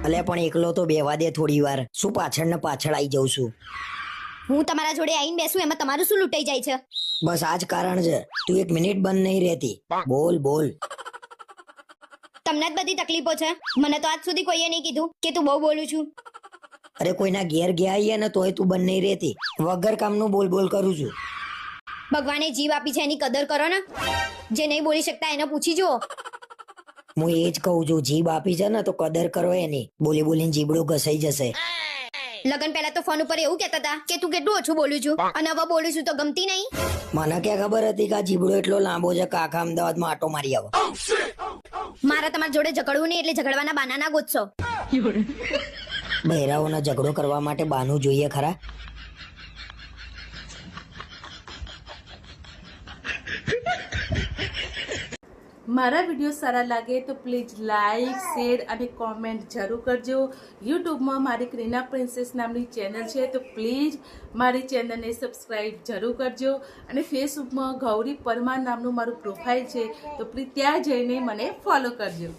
અલ્યા પણ એકલો તો બેવા દે થોડી વાર. શું પાછળ ને પાછળ આવી જાઉં છું? હું તમારા જોડે આવીને બેસું એમાં તમારું શું લૂંટાઈ જાય છે? બસ આ જ કારણ છે. તું એક મિનિટ બંધ નહીં રહેતી. બોલ બોલ. તમને જ બધી તકલીફો છે. મને તો આજ સુધી કોઈએ નહીં કીધું કે તું બહુ બોલું છું. અરે કોઈના ઘેર ગયા આવીએ ને તોય તું બંધ નહીં રહેતી. વગર કામનું બોલ બોલ કરું છું. ભગવાને જીવ આપી છે એની કદર કરો ને. જે નહીં બોલી શકતા એને પૂછી જુઓ. હું એ જ કહું છું, જીભ આપી છે ને તો કદર કરો એની. બોલી બોલીને જીબડું ઘસાઈ જશે. લગન પહેલા તો ફોન ઉપર એવું કહેતા હતા કે તું કેટલું ઓછું બોલું છું અને હવે બોલું છું તો ગમતી નહીં. મને ક્યાં ખબર હતી કે આ જીબડો એટલો લાંબો છે કે આખા અમદાવાદમાં આટો મારી આવે. મારા તમારા જોડે ઝઘડવું નહીં એટલે ઝઘડવાના બાના ના ગોતશો. બહેરાઓને ઝઘડો કરવા માટે બાનું જોઈએ ખરા. મારા વિડીયો સારા લાગે તો પ્લીઝ લાઈક શેર અને કોમેન્ટ જરૂર કરજો. યુટ્યુબમાં મારી ક્રીના પ્રિન્સેસ નામની ચેનલ છે તો પ્લીઝ મારી ચેનલને સબસ્ક્રાઈબ જરૂર કરજો. અને ફેસબુકમાં ગૌરી પરમાર નામનું મારું પ્રોફાઇલ છે તો પ્લીઝ ત્યાં જઈને મને ફોલો કરજો.